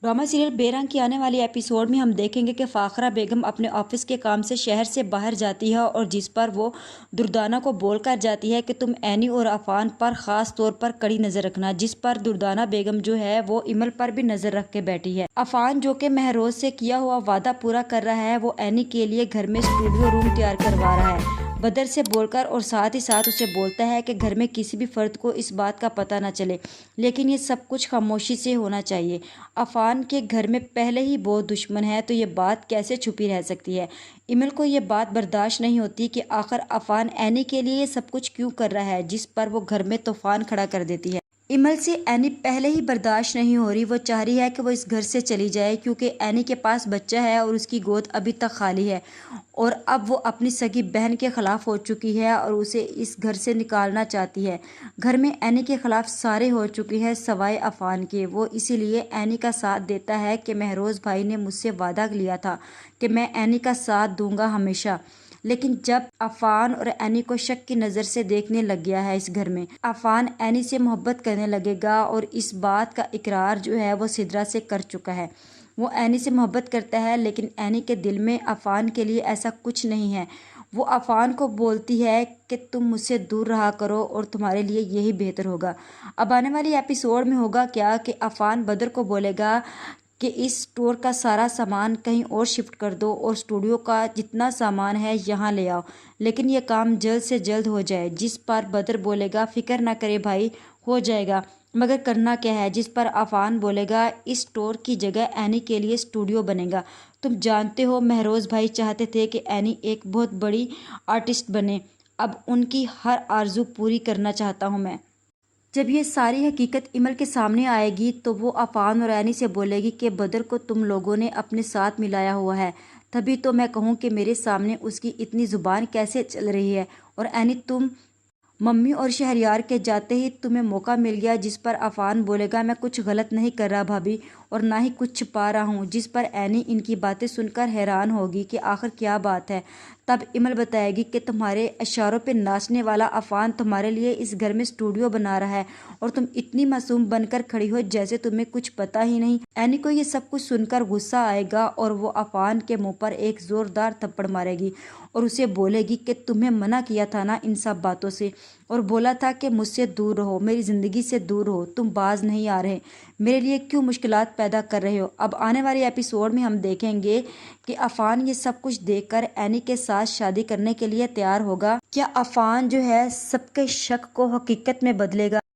Drama serial बेरंग की आने वाली एपिसोड में हम देखेंगे कि फाखरा बेगम अपने ऑफिस के काम से शहर से बाहर जाती है और जिस पर वो दुर्दाना को बोलकर जाती है कि तुम एनी और अफान पर ख़ास तौर पर कड़ी नज़र रखना, जिस पर दुर्दाना बेगम जो है वो इमल पर भी नज़र रख के बैठी है। अफान जो कि महरोज से किया हुआ वादा पूरा कर रहा है, वो एनी के लिए घर में स्टूडियो रूम तैयार करवा रहा है बदर से बोलकर, और साथ ही साथ उसे बोलता है कि घर में किसी भी फर्द को इस बात का पता ना चले, लेकिन ये सब कुछ खामोशी से होना चाहिए। अफान के घर में पहले ही बहुत दुश्मन है, तो ये बात कैसे छुपी रह सकती है। इमल को ये बात बर्दाश्त नहीं होती कि आखिर अफान एनी के लिए ये सब कुछ क्यों कर रहा है, जिस पर वो घर में तूफान खड़ा कर देती है। इमल से एनी पहले ही बर्दाश्त नहीं हो रही, वो चाह रही है कि वो इस घर से चली जाए, क्योंकि एनी के पास बच्चा है और उसकी गोद अभी तक खाली है और अब वो अपनी सगी बहन के ख़िलाफ़ हो चुकी है और उसे इस घर से निकालना चाहती है। घर में एनी के ख़िलाफ़ सारे हो चुके हैं सवाए अफान के। वो इसीलिए एनी का साथ देता है कि महरोज़ भाई ने मुझसे वादा लिया था कि मैं एनी का साथ दूंगा हमेशा, लेकिन जब अफान और एनी को शक की नज़र से देखने लग गया है, इस घर में अफान एनी से मोहब्बत करने लगेगा और इस बात का इकरार जो है वो सिद्रा से कर चुका है। वो एनी से मोहब्बत करता है, लेकिन एनी के दिल में अफान के लिए ऐसा कुछ नहीं है। वो अफान को बोलती है कि तुम मुझसे दूर रहा करो और तुम्हारे लिए यही बेहतर होगा। अब आने वाली एपिसोड में होगा क्या कि अफान बदर को बोलेगा कि इस स्टोर का सारा सामान कहीं और शिफ्ट कर दो और स्टूडियो का जितना सामान है यहाँ ले आओ, लेकिन ये काम जल्द से जल्द हो जाए। जिस पर बदर बोलेगा फिक्र ना करे भाई, हो जाएगा, मगर करना क्या है। जिस पर अफान बोलेगा इस स्टोर की जगह एनी के लिए स्टूडियो बनेगा। तुम जानते हो महरोज़ भाई चाहते थे कि एनी एक बहुत बड़ी आर्टिस्ट बने, अब उनकी हर आरजू पूरी करना चाहता हूँ मैं। जब ये सारी हकीकत इमल के सामने आएगी तो वो अफान और एनी से बोलेगी कि बदर को तुम लोगों ने अपने साथ मिलाया हुआ है, तभी तो मैं कहूँ कि मेरे सामने उसकी इतनी ज़ुबान कैसे चल रही है। और एनी तुम मम्मी और शहरयार के जाते ही तुम्हें मौका मिल गया। जिस पर अफान बोलेगा मैं कुछ गलत नहीं कर रहा भाभी और ना ही कुछ छुपा रहा हूँ। जिस पर एनी इनकी बातें सुनकर हैरान होगी कि आखिर क्या बात है। तब इमल बताएगी कि तुम्हारे इशारों पे नाचने वाला अफान तुम्हारे लिए इस घर में स्टूडियो बना रहा है और तुम इतनी मासूम बनकर खड़ी हो जैसे तुम्हें कुछ पता ही नहीं। एनी को ये सब कुछ सुनकर गुस्सा आएगा और वो अफान के मुंह पर एक ज़ोरदार थप्पड़ मारेगी और उसे बोलेगी कि तुम्हें मना किया था ना इन सब बातों से, और बोला था कि मुझसे दूर रहो, मेरी ज़िंदगी से दूर हो, तुम बाज नहीं आ रहे, मेरे लिए क्यों मुश्किलात पैदा कर रहे हो। अब आने वाली एपिसोड में हम देखेंगे कि अफान ये सब कुछ देखकर एनी के साथ शादी करने के लिए तैयार होगा। क्या अफान जो है सबके शक को हकीकत में बदलेगा।